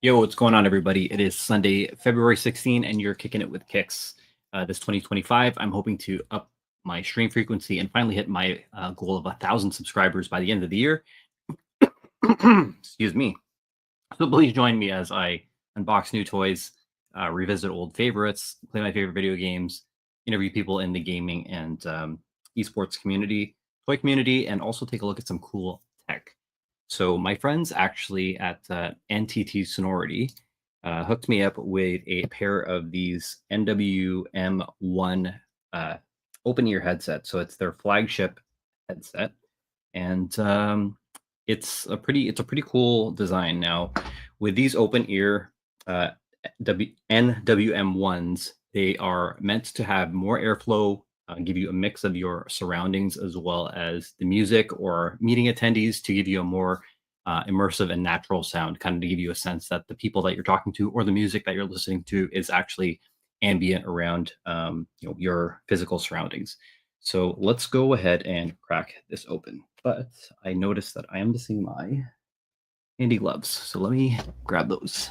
Yo, what's going on, everybody? It is Sunday, February 16, and you're kicking it with Kicks. This 2025, I'm hoping to up my stream frequency and finally hit my goal of 1,000 subscribers by the end of the year. Excuse me. So please join me as I unbox new toys, revisit old favorites, play my favorite video games, interview people in the gaming and esports community, toy community, and also take a look at some cool tech. So my friends actually at NTT Sonority hooked me up with a pair of these NWM1 open ear headsets. So it's their flagship headset, and it's a pretty cool design. Now, with these open ear NWM1s, they are meant to have more airflow, give you a mix of your surroundings as well as the music or meeting attendees to give you a more immersive and natural sound, kind of to give you a sense that the people that you're talking to or the music that you're listening to is actually ambient around your physical surroundings. So let's go ahead and crack this open. But I noticed that I am missing my handy gloves. So let me grab those.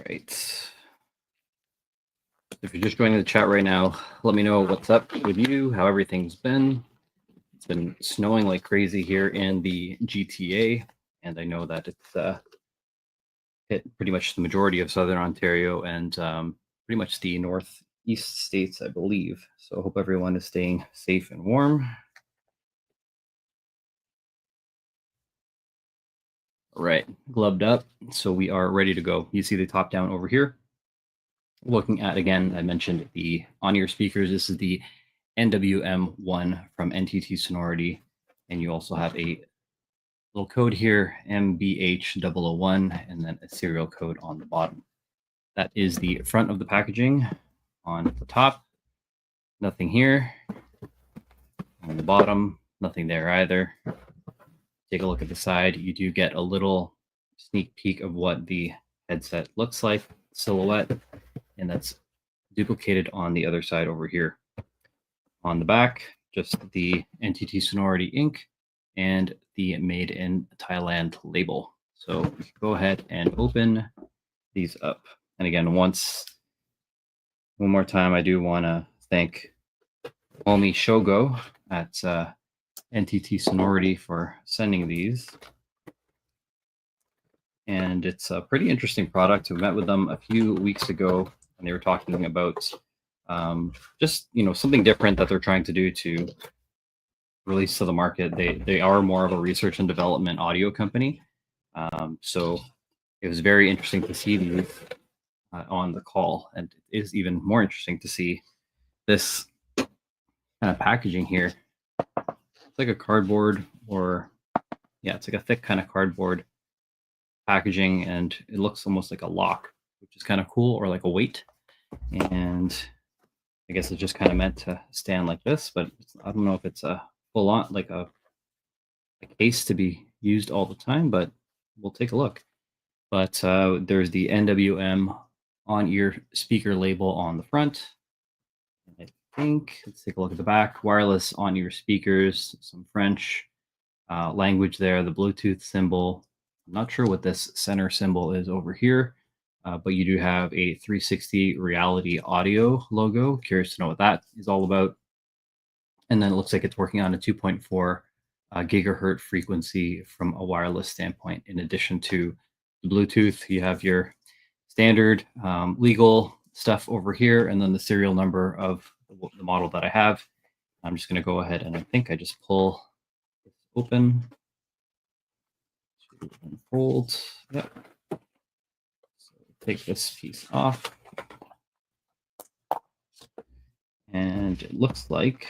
Right. If you're just joining the chat right now, let me know what's up with you, how everything's been. It's been snowing like crazy here in the GTA, and I know that it's hit pretty much the majority of Southern Ontario and pretty much the northeast states, I believe. So I hope everyone is staying safe and warm. All right, gloved up. So we are ready to go. You see the top down over here. Looking at, again, I mentioned the on-ear speakers. This is the NWM1 from NTT Sonority. And you also have a little code here, MBH001, and then a serial code on the bottom. That is the front of the packaging. On the top, nothing here. On the bottom, nothing there either. Take a look at the side. You do get a little sneak peek of what the headset looks like, silhouette, and that's duplicated on the other side over here. On the back, just the NTT Sonority Inc. and the Made in Thailand label. So we can go ahead and open these up. And again, one more time, I do want to thank Omi Shogo at NTT Sonority for sending these. And it's a pretty interesting product. We met with them a few weeks ago, and they were talking about just something different that they're trying to do to release to the market. They are more of a research and development audio company, so it was very interesting to see these on the call, and it is even more interesting to see this kind of packaging here. It's like a cardboard, or yeah, it's like a thick kind of cardboard packaging, and it looks almost like a lock, which is kind of cool, or like a weight. And I guess it's just kind of meant to stand like this, but I don't know if it's a full on, like a case to be used all the time, but we'll take a look. But there's the NWM on-ear speaker label on the front. I think, let's take a look at the back. Wireless on-ear speakers, some French language there, the Bluetooth symbol. I'm not sure what this center symbol is over here, but you do have a 360 Reality Audio logo. Curious to know what that is all about. And then it looks like it's working on a 2.4 gigahertz frequency from a wireless standpoint. In addition to the Bluetooth, you have your standard legal stuff over here, and then the serial number of the model that I have. I'm just going to go ahead and I think I just pull this open. Unfold. Yep. So take this piece off. And it looks like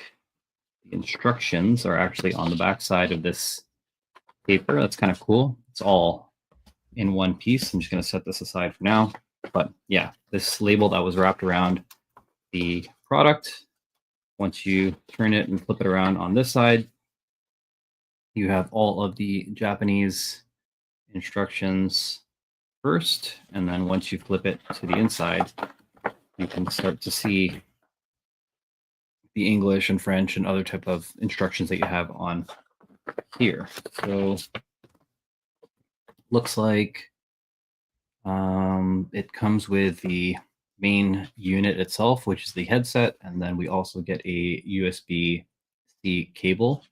the instructions are actually on the back side of this paper. That's kind of cool. It's all in one piece. I'm just going to set this aside for now. But yeah, this label that was wrapped around the product, once you turn it and flip it around on this side, you have all of the Japanese instructions. first, and then once you flip it to the inside, you can start to see the English and French and other type of instructions that you have on here. So looks like it comes with the main unit itself, which is the headset, and then we also get a USB-C cable.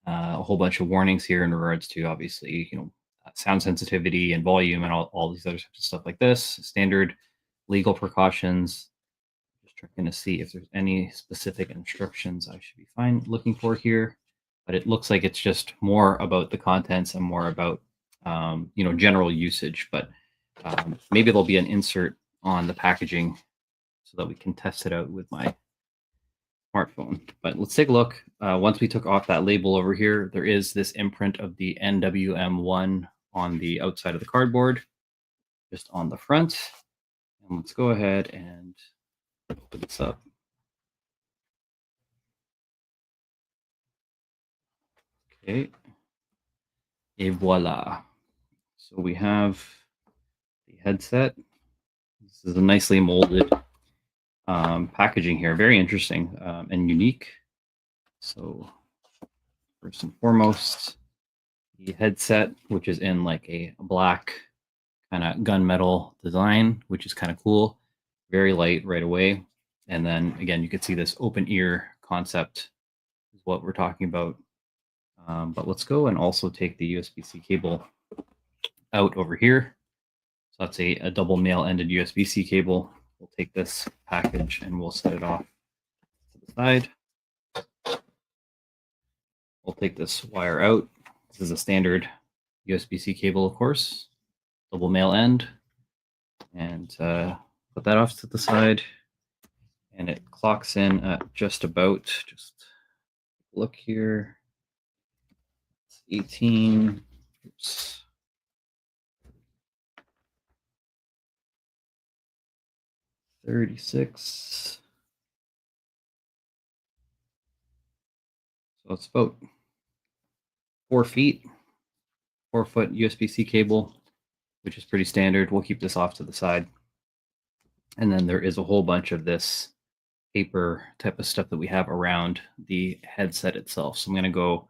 A whole bunch of warnings here in regards to, obviously, sound sensitivity and volume and all these other types of stuff like this. Standard legal precautions. Just checking to see if there's any specific instructions I should be looking for here. But it looks like it's just more about the contents and more about general usage. But maybe there'll be an insert on the packaging so that we can test it out with my smartphone. But let's take a look. Once we took off that label over here, there is this imprint of the NWM1 on the outside of the cardboard, just on the front. And let's go ahead and open this up. Okay. Et voila. So we have the headset. This is a nicely molded packaging here. Very interesting and unique. So first and foremost, the headset, which is in like a black kind of gunmetal design, which is kind of cool. Very light right away. And then again, you can see this open ear concept is what we're talking about. But let's go and also take the USB-C cable out over here. So that's a double male-ended USB-C cable. We'll take this package and we'll set it off to the side. We'll take this wire out. This is a standard USB-C cable, of course, double male end, and put that off to the side. And it clocks in at just about, just look here, it's 18, oops, 36. So it's about 4 feet, 4-foot USB-C cable, which is pretty standard. We'll keep this off to the side. And then there is a whole bunch of this paper type of stuff that we have around the headset itself. So I'm going to go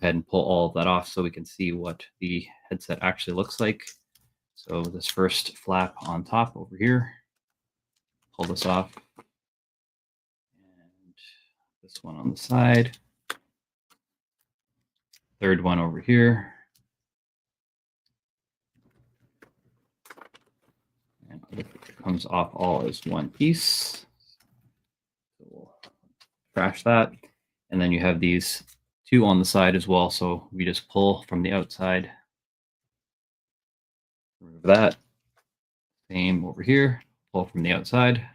ahead and pull all of that off so we can see what the headset actually looks like. So this first flap on top over here, pull this off. And this one on the side. Third one over here. And it comes off all as one piece. So we'll trash that. And then you have these two on the side as well. So we just pull from the outside. Remove that. Same over here. Pull from the outside.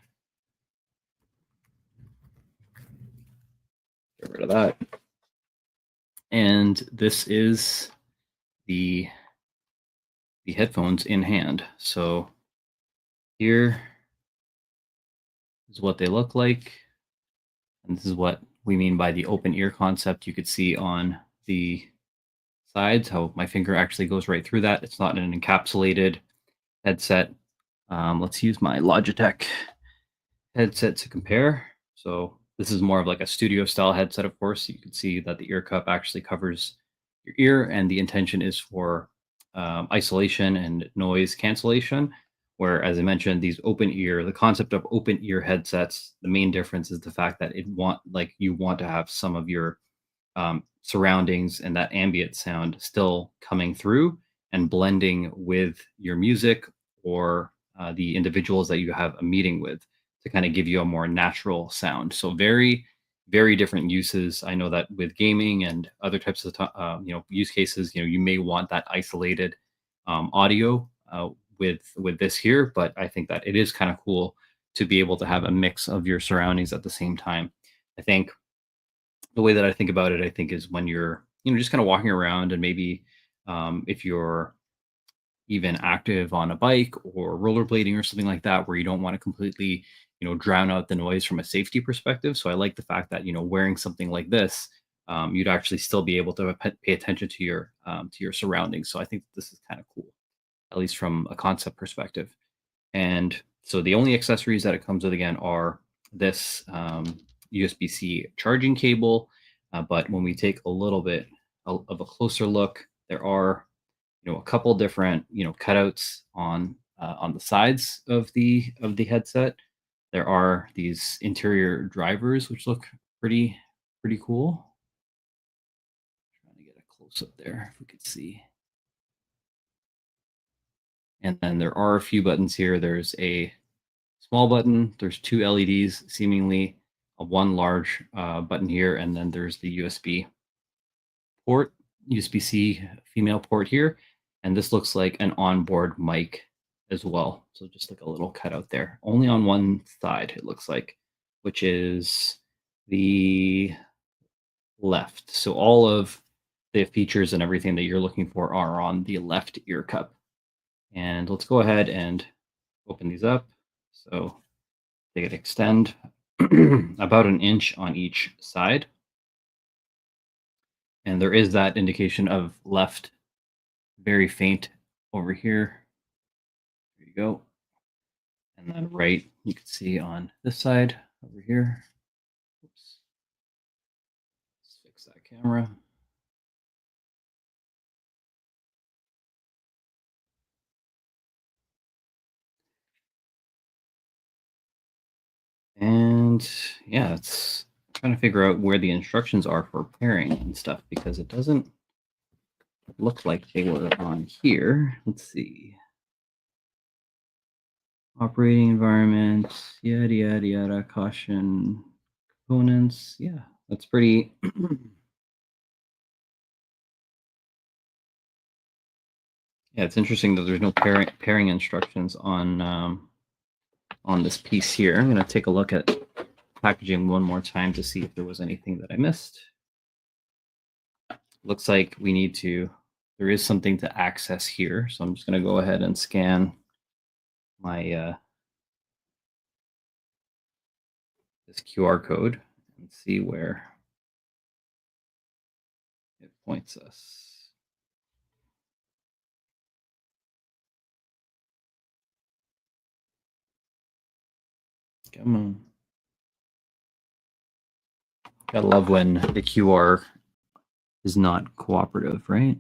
Get rid of that. And this is the headphones in hand. So here is what they look like. And this is what we mean by the open ear concept. You could see on the sides how my finger actually goes right through that. It's not an encapsulated headset. Let's use my Logitech headset to compare. So this is more of like a studio style headset, of course. You can see that the ear cup actually covers your ear, and the intention is for isolation and noise cancellation. Where, as I mentioned, these open ear, the concept of open ear headsets, the main difference is the fact that you want to have some of your surroundings and that ambient sound still coming through and blending with your music or the individuals that you have a meeting with to kind of give you a more natural sound. So very, very different uses. I know that with gaming and other types of use cases, you may want that isolated audio with this here, but I think that it is kind of cool to be able to have a mix of your surroundings at the same time. I think the way that I think about it, I think, is when you're just kind of walking around, and maybe if you're even active on a bike or rollerblading or something like that, where you don't want to completely drown out the noise from a safety perspective. So I like the fact that wearing something like this, you'd actually still be able to pay attention to your surroundings. So I think this is kind of cool. at least from a concept perspective. And so the only accessories that it comes with again are this USB-C charging cable. But when we take a little bit of a closer look, there are a couple different cutouts on the sides of the headset. There are these interior drivers which look pretty cool. Trying to get a close up there if we could see. And then there are a few buttons here. There's a small button. There's two LEDs, seemingly one large button here, and then there's the USB port, USB-C female port here, and this looks like an onboard mic as well. So just like a little cutout there, only on one side it looks like, which is the left. So all of the features and everything that you're looking for are on the left ear cup. And let's go ahead and open these up. So they could extend about an inch on each side. And there is that indication of left, very faint over here. There you go. And then right, you can see on this side over here. Oops. Let's fix that camera. And yeah, it's trying to figure out where the instructions are for pairing and stuff because it doesn't look like they were on here. Let's see. Operating environment, yada, yada, yada, caution, components. Yeah, that's pretty. Yeah, it's interesting that there's no pairing instructions on this piece here. I'm going to take a look at packaging one more time to see if there was anything that I missed. Looks like there is something to access here. So I'm just going to go ahead and scan my this QR code and see where it points us. Come on. Gotta love when the QR is not cooperative, right?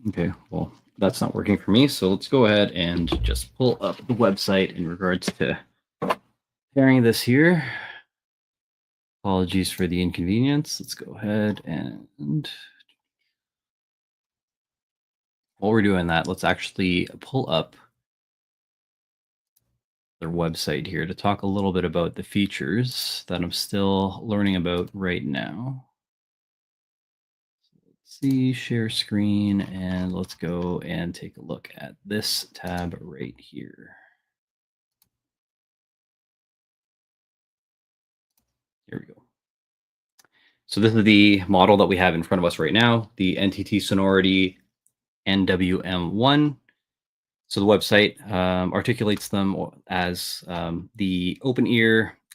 Okay, well, that's not working for me. So let's go ahead and just pull up the website in regards to pairing this here. Apologies for the inconvenience. Let's go ahead and while we're doing that, let's actually pull up their website here to talk a little bit about the features that I'm still learning about right now. Let's see, share screen, and let's go and take a look at this tab right here. Here we go. So this is the model that we have in front of us right now, the NTT SONORITY nwmONE. So the website articulates them as the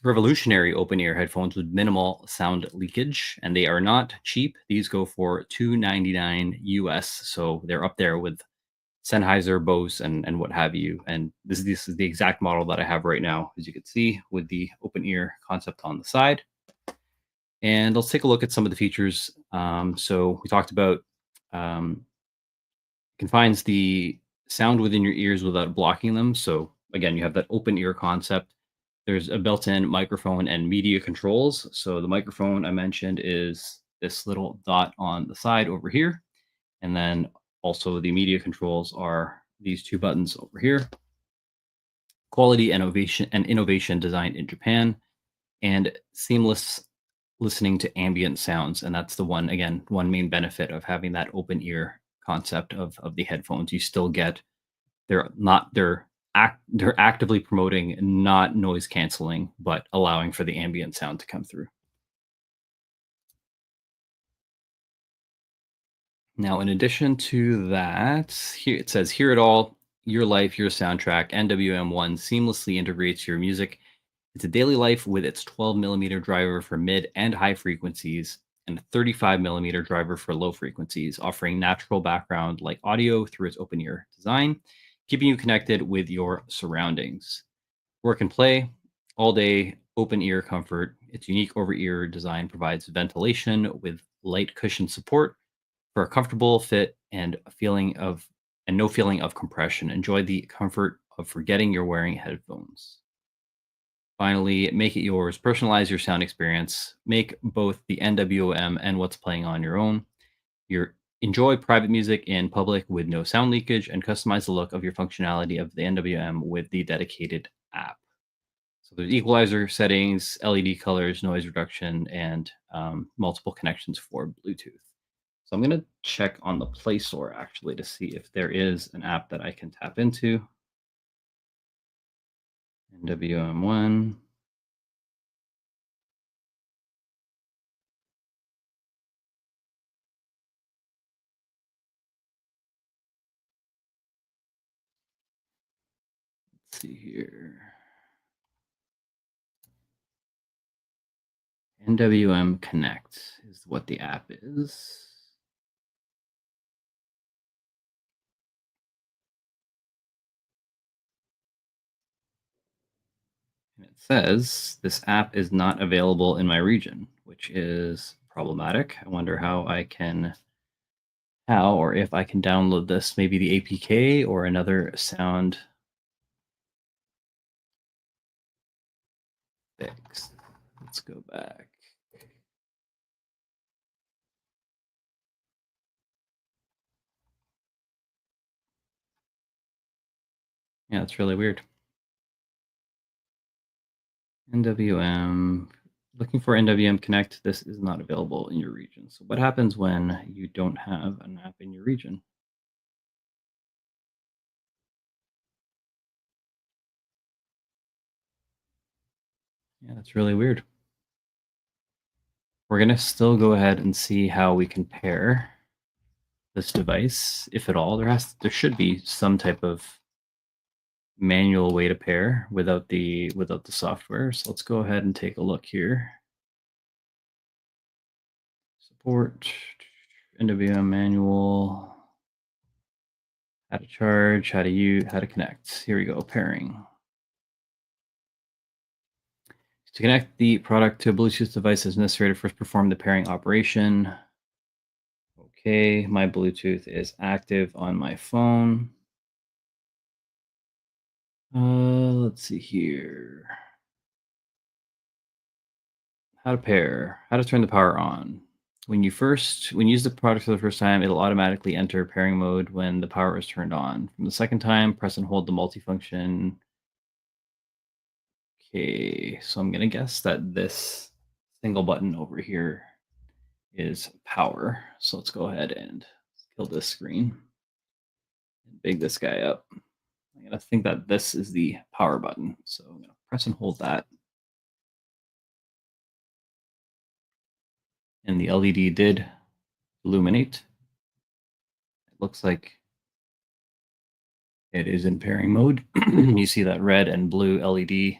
revolutionary open ear headphones with minimal sound leakage, and they are not cheap. These go for $299 US, so they're up there with Sennheiser, Bose, and what have you. And this is the exact model that I have right now, as you can see, with the open ear concept on the side. And let's take a look at some of the features. So we talked about confines the sound within your ears without blocking them. So again, you have that open ear concept. There's a built-in microphone and media controls. So the microphone I mentioned is this little dot on the side over here. And then also the media controls are these two buttons over here. Quality, innovation designed in Japan, and seamless listening to ambient sounds. And that's the one main benefit of having that open ear concept of the headphones. You still get, they're actively promoting not noise canceling, but allowing for the ambient sound to come through. Now, in addition to that, here it says, "Hear it all, your life, your soundtrack. NWM1 seamlessly integrates your music It's a daily life with its 12 mm driver for mid and high frequencies and a 35 mm driver for low frequencies, offering natural background like audio through its open ear design, keeping you connected with your surroundings. Work and play, all day, open ear comfort. Its unique over ear design provides ventilation with light cushion support for a comfortable fit and no feeling of compression. Enjoy the comfort of forgetting you're wearing headphones. Finally, make it yours. Personalize your sound experience. Make both the NWM and what's playing on your own. Enjoy private music in public with no sound leakage, and customize the look of your functionality of the NWM with the dedicated app. So there's equalizer settings, LED colors, noise reduction, and multiple connections for Bluetooth. So I'm going to check on the Play Store actually to see if there is an app that I can tap into. NWM1. Let's see here. NWM Connect is what the app is. And it says this app is not available in my region, which is problematic. I wonder how or if I can download this, maybe the APK or another sound fix. Let's go back. Yeah, it's really weird. NWM, looking for NWM Connect. This is not available in your region. So what happens when you don't have an app in your region? Yeah, that's really weird. We're going to still go ahead and see how we can pair this device, if at all. There should be some type of manual way to pair without the software. So let's go ahead and take a look here. Support, NWM manual, how to charge, how to connect. Here we go, pairing. To connect the product to a Bluetooth device, it's necessary to first perform the pairing operation. Okay, my Bluetooth is active on my phone. Let's see here. How to pair, how to turn the power on. When you use the product for the first time, it'll automatically enter pairing mode when the power is turned on. From the second time, press and hold the multifunction. Okay, so I'm gonna guess that this single button over here is power. So let's go ahead and kill this screen and big this guy up. I'm gonna think that this is the power button. So I'm gonna press and hold that. And the LED did illuminate. It looks like it is in pairing mode. You see that red and blue LED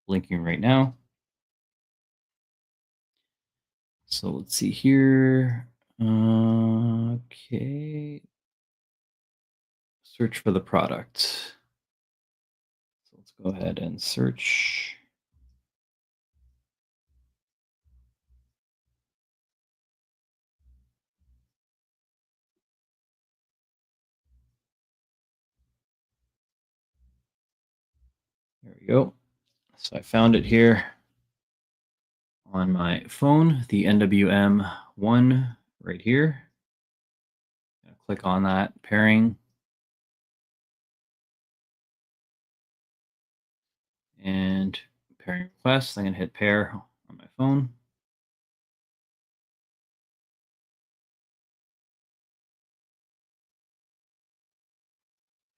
blinking right now. So let's see here. Okay. Search for the product. So let's go ahead and search. There we go. So I found it here on my phone, the NWM1 right here. Click on that pairing. And pairing request. I'm going to hit pair on my phone.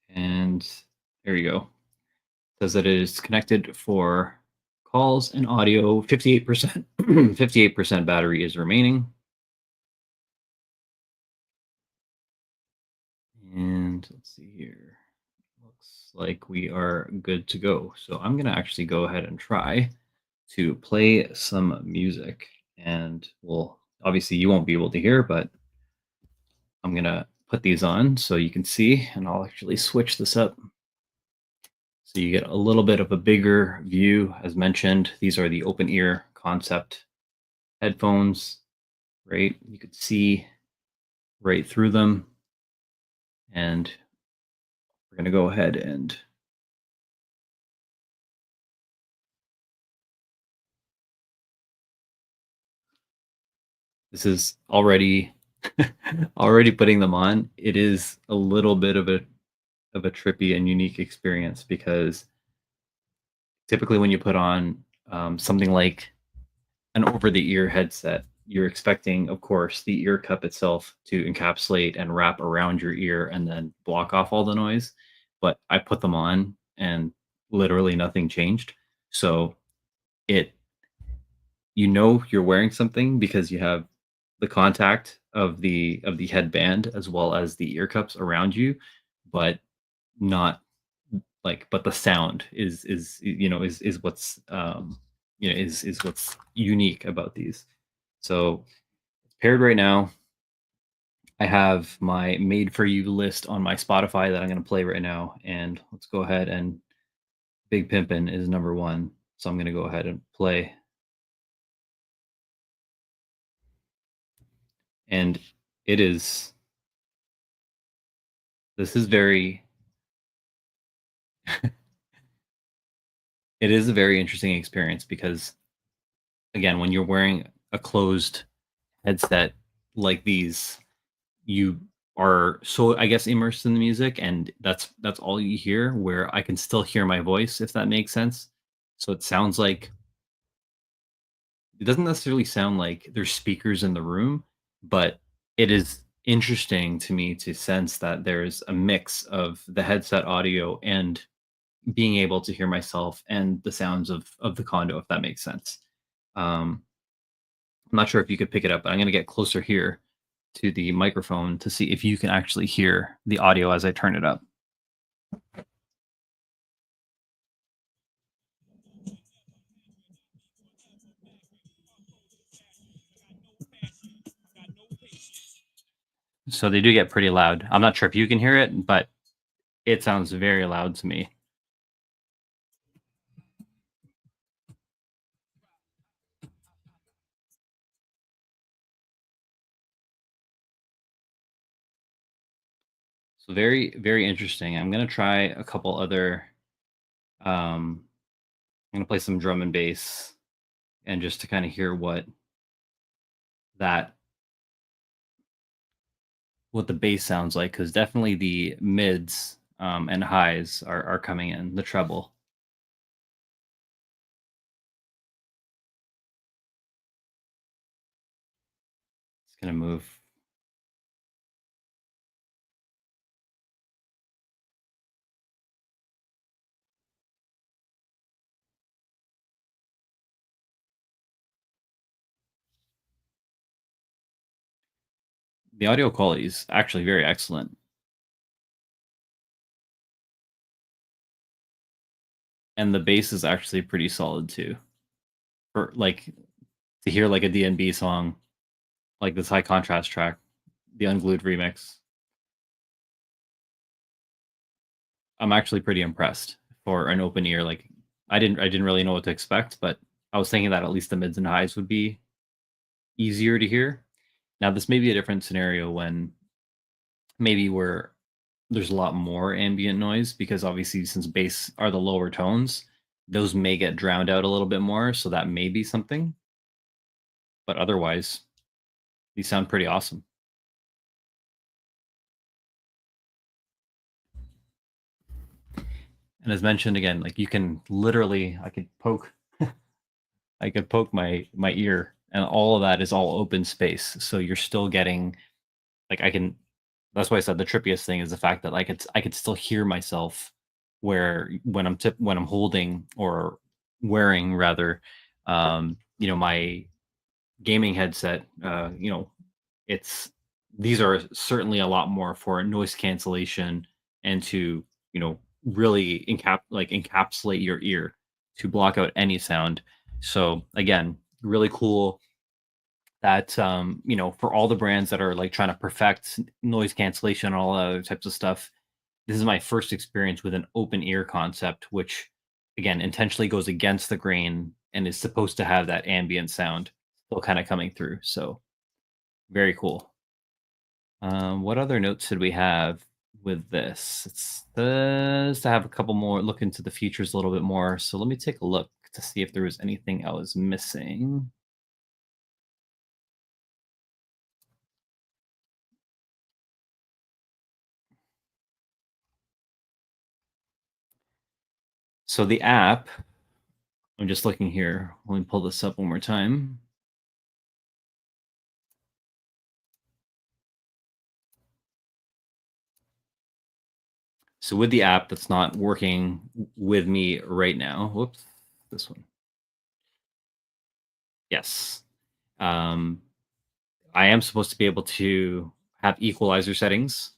And there you go. It says that it is connected for calls and audio. 58%. 58% battery is remaining. And let's see here. Looks like we are good to go. So I'm going to actually go ahead and try to play some music. And well, obviously you won't be able to hear, but I'm gonna put these on so you can see, and I'll actually switch this up. So you get a little bit of a bigger view. As mentioned, these are the open ear concept headphones, right? You could see right through them. And we're gonna go ahead and this is already already putting them on. It is a little bit of a trippy and unique experience because typically when you put on something like an over the ear headset, you're expecting, of course, the ear cup itself to encapsulate and wrap around your ear and then block off all the noise. But I put them on and literally nothing changed. So it, you know, you're wearing something because you have the contact of the headband as well as the ear cups around you, but not like, but the sound is you know is what's you know is what's unique about these. So it's paired right now. I have my made for you list on my Spotify that I'm going to play right now, and let's go ahead and Big Pimpin' is number one, so I'm going to go ahead and play. And it is, this is very, it is a very interesting experience because again, when you're wearing a closed headset like these, you are so, I guess, immersed in the music, and that's all you hear. Where I can still hear my voice, if that makes sense. So it sounds like, it doesn't necessarily sound like there's speakers in the room, but it is interesting to me to sense that there's a mix of the headset audio and being able to hear myself and the sounds of the condo, if that makes sense. Um, I'm not sure if you could pick it up, but I'm going to get closer here to the microphone to see if you can actually hear the audio as I turn it up. So they do get pretty loud. I'm not sure if you can hear it, but it sounds very loud to me. So very, very interesting. I'm gonna try a couple other. I'm gonna play some drum and bass, and just to kind of hear that what the bass sounds like, because definitely the mids and highs are coming in, the treble. It's gonna move. The audio quality is actually very excellent, and the bass is actually pretty solid too. For like to hear like a DNB song, like this high contrast track, the unglued remix, I'm actually pretty impressed for an open ear. Like I didn't really know what to expect, but I was thinking that at least the mids and highs would be easier to hear. Now this may be a different scenario when maybe where there's a lot more ambient noise, because obviously since bass are the lower tones, those may get drowned out a little bit more, so that may be something. But otherwise, these sound pretty awesome. And as mentioned again, like you can literally, I could poke my ear, and all of that is all open space. So you're still getting like I can. That's why I said the trippiest thing is the fact that like I could still hear myself where when I'm holding or wearing rather, you know, my gaming headset. You know, it's these are certainly a lot more for noise cancellation and to, you know, really encapsulate your ear to block out any sound. So again, really cool that for all the brands that are like trying to perfect noise cancellation and all other types of stuff, this is my first experience with an open ear concept, which again intentionally goes against the grain and is supposed to have that ambient sound still kind of coming through. So very cool. What other notes did we have with this? It's this to have a couple more look into the features a little bit more. So let me take a look to see if there was anything I was missing. So the app, I'm just looking here. Let me pull this up one more time. So with the app that's not working with me right now, whoops, this one. Yes. Um, I am supposed to be able to have equalizer settings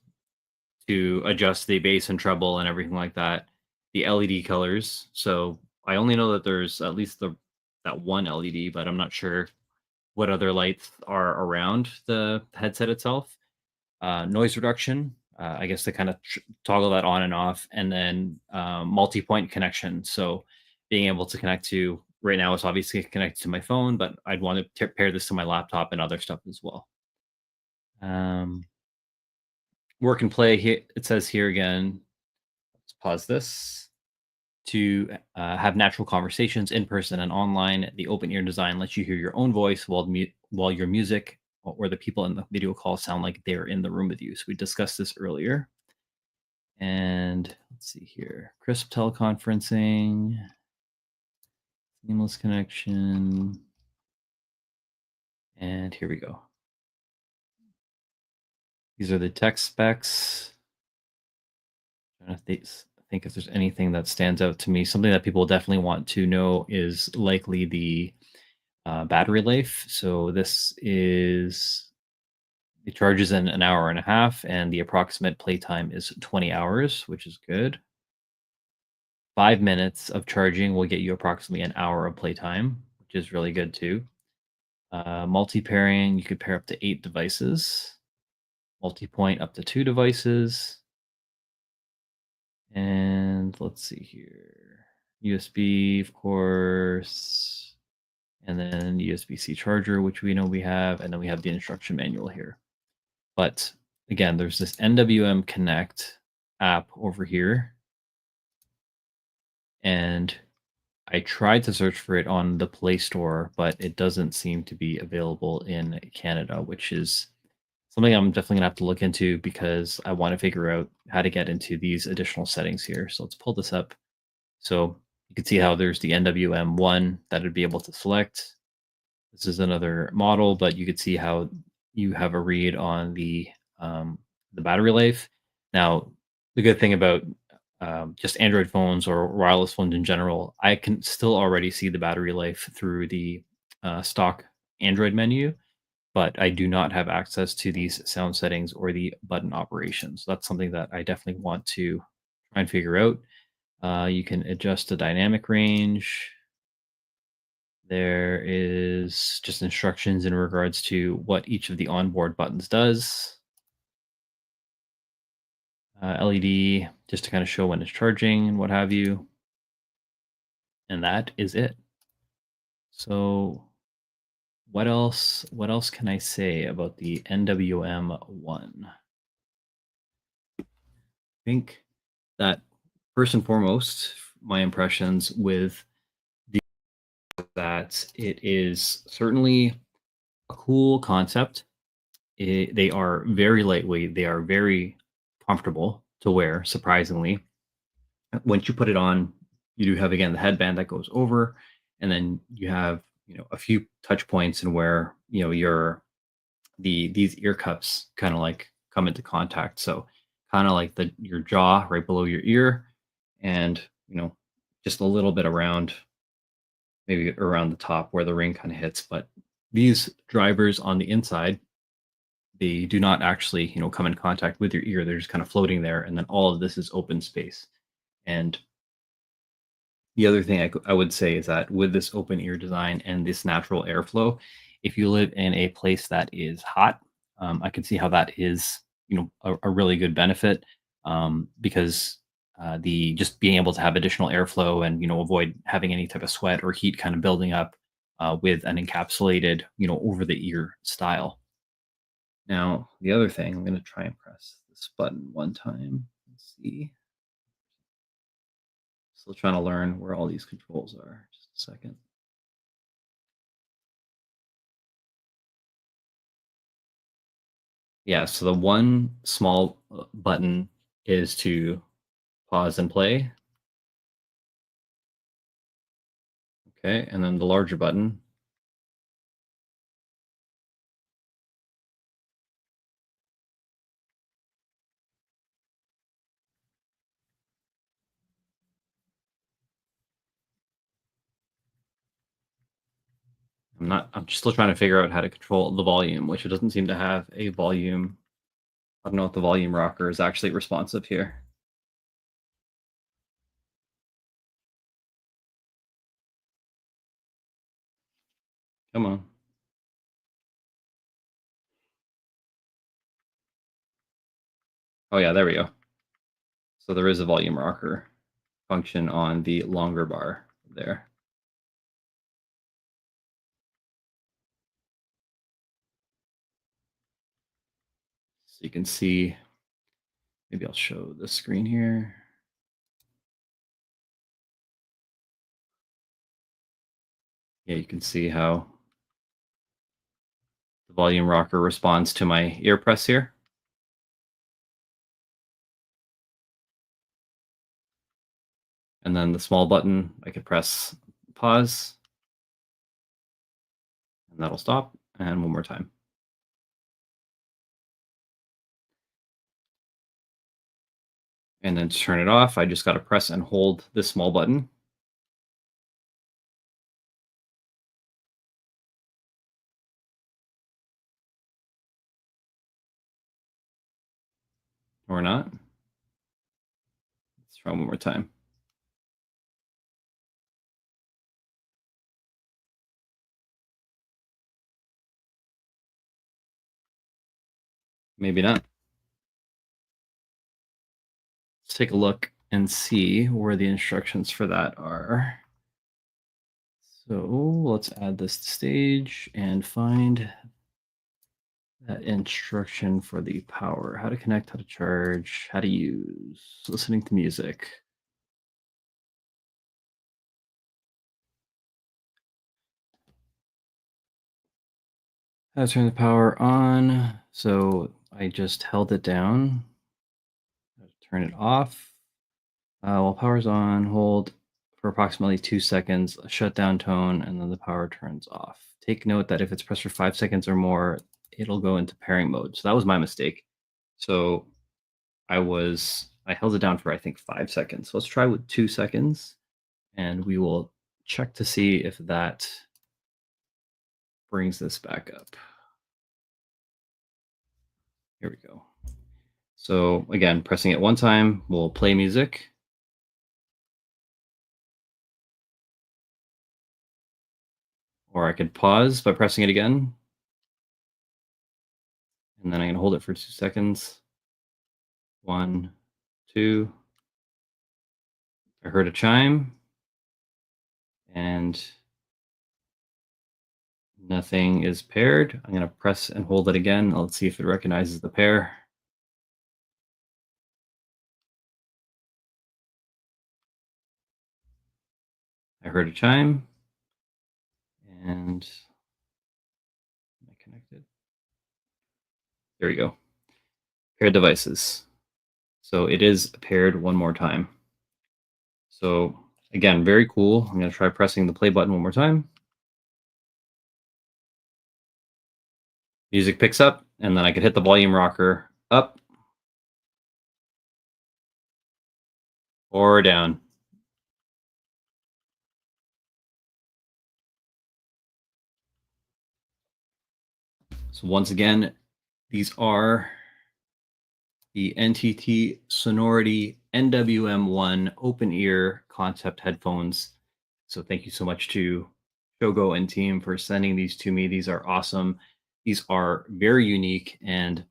to adjust the bass and treble and everything like that. The LED colors. So I only know that there's at least that one LED, but I'm not sure what other lights are around the headset itself. Noise reduction, I guess to kind of toggle that on and off, and then multi-point connection. So being able to connect to right now it's obviously connected to my phone, but I'd want to pair this to my laptop and other stuff as well. Um, Work and play here. It says here again. Let's pause this to have natural conversations in person and online. The open ear design lets you hear your own voice while your music or the people in the video call sound like they're in the room with you. So we discussed this earlier. And let's see here. Crisp teleconferencing, seamless connection. And here we go. These are the tech specs. I'm trying to think if there's anything that stands out to me. Something that people definitely want to know is likely the battery life. So this is it charges in an hour and a half, and the approximate playtime is 20 hours, which is good. 5 minutes of charging will get you approximately an hour of playtime, which is really good too. Multi-pairing, you could pair up to 8 devices. Multi-point up to 2 devices. And let's see here. USB, of course. And then USB-C charger, which we know we have. And then we have the instruction manual here. But again, there's this NWM Connect app over here. And I tried to search for it on the Play Store, but it doesn't seem to be available in Canada, which is something I'm definitely gonna have to look into because I want to figure out how to get into these additional settings here. So let's pull this up. So you can see how there's the NWM1 that would be able to select. This is another model, but you could see how you have a read on the battery life. Now, the good thing about just Android phones or wireless phones in general, I can still already see the battery life through the stock Android menu, but I do not have access to these sound settings or the button operations. That's something that I definitely want to try and figure out. You can adjust the dynamic range. There is just instructions in regards to what each of the onboard buttons does. LED just to kind of show when it's charging and what have you. And that is it. So what else can I say about the NWM1? I think that first and foremost, my impressions with that it is certainly a cool concept. They are very lightweight. They are very comfortable to wear, surprisingly. Once you put it on, you do have again the headband that goes over, and then you have a few touch points and where your these ear cups kind of like come into contact. So kind of like your jaw right below your ear, and just a little bit around, maybe around the top where the ring kind of hits. But these drivers on the inside, they do not actually come in contact with your ear. They're just kind of floating there, and then all of this is open space. And The other thing I would say is that with this open ear design and this natural airflow, if you live in a place that is hot, I can see how that is, a really good benefit, because the just being able to have additional airflow and avoid having any type of sweat or heat kind of building up with an encapsulated, over the ear style. Now, the other thing, I'm going to try and press this button one time. Let's see. Still trying to learn where all these controls are. Just a second. Yeah, so the one small button is to pause and play. Okay, and then the larger button. I'm still trying to figure out how to control the volume, which it doesn't seem to have a volume. I don't know if the volume rocker is actually responsive here. Come on. Oh yeah, there we go. So there is a volume rocker function on the longer bar there. So you can see, maybe I'll show the screen here. Yeah, you can see how the volume rocker responds to my ear press here. And then the small button, I could press pause, and that'll stop. And one more time. And then to turn it off, I just got to press and hold this small button. Or not. Let's try one more time. Maybe not. Let's take a look and see where the instructions for that are. So let's add this to stage and find that instruction for the power. How to connect, how to charge, how to use, listening to music. How to turn the power on. So I just held it down. Turn it off. While power's on, hold for approximately 2 seconds, a shutdown tone, and then the power turns off. Take note that if it's pressed for 5 seconds or more, it'll go into pairing mode. So that was my mistake. So I held it down for I think 5 seconds. So let's try with 2 seconds, and we will check to see if that brings this back up. Here we go. So again, pressing it one time will play music. Or I could pause by pressing it again. And then I'm going to hold it for 2 seconds. 1, 2. I heard a chime. And nothing is paired. I'm going to press and hold it again. Let's see if it recognizes the pair. I heard a chime. And am I connected? There we go. Paired devices. So it is paired one more time. So again, very cool. I'm going to try pressing the play button one more time. Music picks up, and then I could hit the volume rocker up or down. So once again, these are the NTT Sonority NWM1 open ear concept headphones. So thank you so much to Shogo and team for sending these to me. These are awesome. These are very unique. And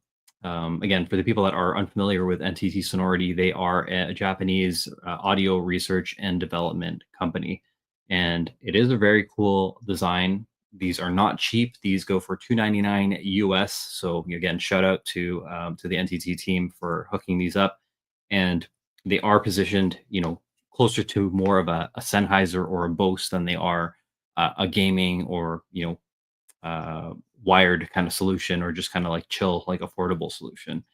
again, for the people that are unfamiliar with NTT Sonority, they are a Japanese audio research and development company. And it is a very cool design. These are not cheap. These go for $299 US. So again, shout out to the NTT team for hooking these up. And they are positioned, closer to more of a Sennheiser or a Bose than they are a gaming or wired kind of solution, or just kind of like chill, like affordable solution.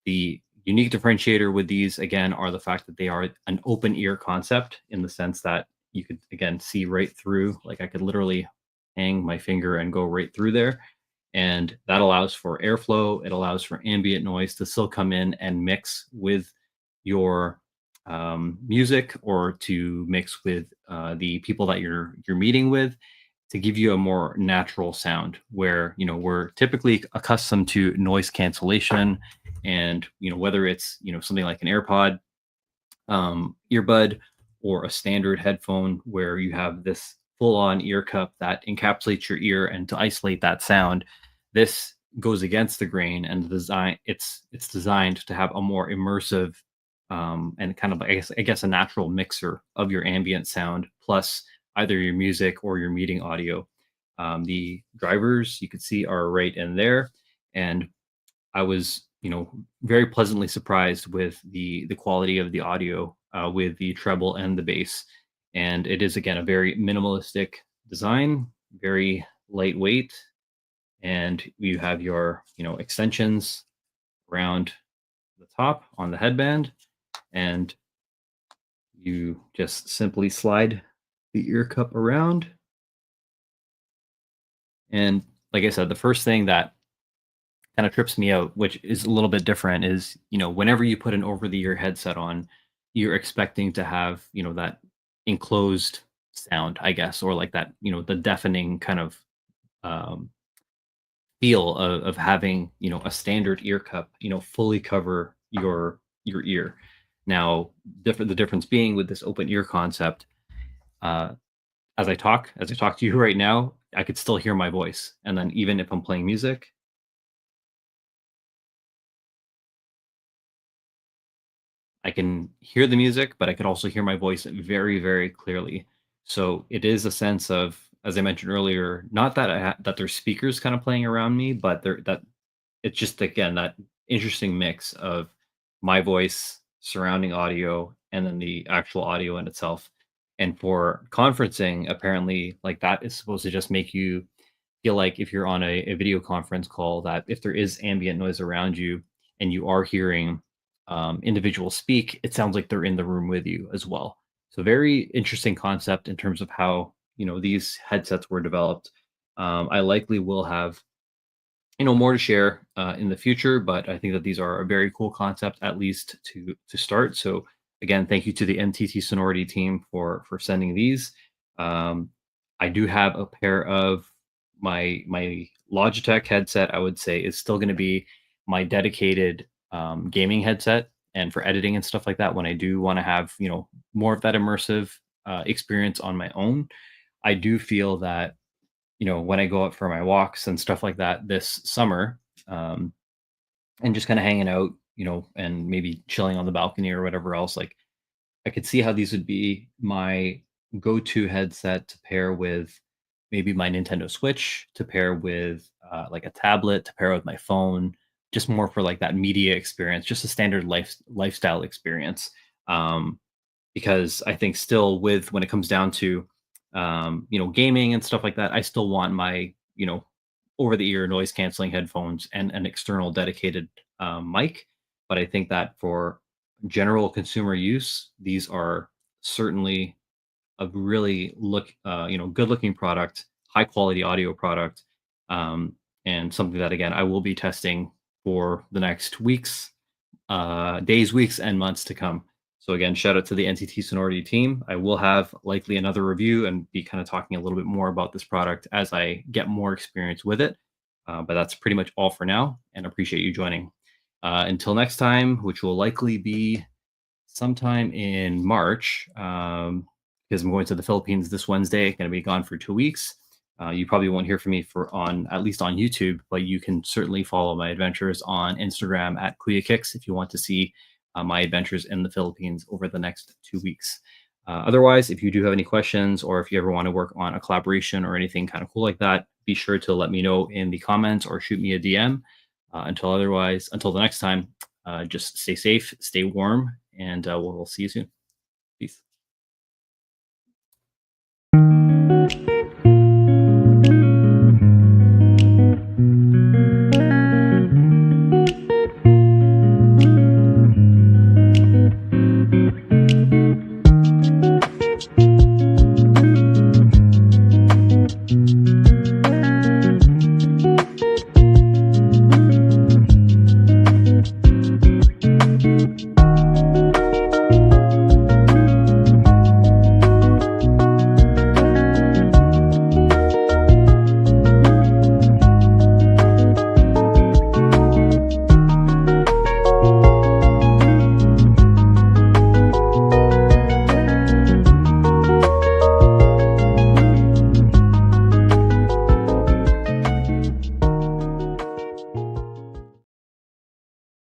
The unique differentiator with these, again, are the fact that they are an open ear concept, in the sense that you could, again, see right through. Like, I could literally hang my finger and go right through there. And that allows for airflow. It allows for ambient noise to still come in and mix with your music, or to mix with the people that you're meeting with, to give you a more natural sound, where we're typically accustomed to noise cancellation. And whether it's something like an AirPod, earbud, or a standard headphone, where you have this full-on ear cup that encapsulates your ear, and to isolate that sound, this goes against the grain. And the design, it's designed to have a more immersive, and kind of, I guess, a natural mixer of your ambient sound plus either your music or your meeting audio. The drivers, you could see, are right in there. And I was, very pleasantly surprised with the quality of the audio, with the treble and the bass. And it is, again, a very minimalistic design, very lightweight. And you have your, extensions around the top on the headband, and you just simply slide the ear cup around. And like I said, the first thing that kind of trips me out, which is a little bit different, is whenever you put an over the ear headset on, you're expecting to have that enclosed sound, I guess, or like that, the deafening kind of um, feel of having a standard ear cup fully cover your ear. Now, the difference being with this open ear concept, uh, as I talk to you right now, I could still hear my voice. And then even if I'm playing music, I can hear the music, but I could also hear my voice very, very clearly. So it is a sense of, as I mentioned earlier, not that that there's speakers kind of playing around me, but that it's just, again, that interesting mix of my voice, surrounding audio, and then the actual audio in itself. And for conferencing, apparently, like, that is supposed to just make you feel like, if you're on a video conference call, that if there is ambient noise around you and you are hearing individuals speak, it sounds like they're in the room with you as well. So very interesting concept in terms of how these headsets were developed. I likely will have more to share in the future, but I think that these are a very cool concept, at least to start. So again, thank you to the NTT Sonority team for sending these. Um, I do have a pair of my Logitech headset. I would say is still going to be my dedicated gaming headset, and for editing and stuff like that, when I do want to have more of that immersive experience on my own. I do feel that when I go out for my walks and stuff like that this summer, um, and just kind of hanging out, and maybe chilling on the balcony or whatever else, like, I could see how these would be my go-to headset to pair with maybe my Nintendo Switch, to pair with like a tablet, to pair with my phone, just more for like that media experience, just a standard lifestyle experience. Um, because I think still, with when it comes down to gaming and stuff like that, I still want my over the ear noise canceling headphones and an external dedicated mic. But I think that for general consumer use, these are certainly a really good looking product, high quality audio product, um, and something that, again, I will be testing for the next days, weeks, and months to come. So again, shout out to the NTT Sonority team. I will have likely another review and be kind of talking a little bit more about this product as I get more experience with it. But that's pretty much all for now, and appreciate you joining. Until next time, which will likely be sometime in March, because I'm going to the Philippines this Wednesday. Going to be gone for 2 weeks. You probably won't hear from me for on at least on YouTube, but you can certainly follow my adventures on Instagram at Kuya Kicks if you want to see my adventures in the Philippines over the next 2 weeks. Otherwise, if you do have any questions or if you ever want to work on a collaboration or anything kind of cool like that, be sure to let me know in the comments or shoot me a DM. Until the next time, just stay safe, stay warm, and we'll see you soon. Peace.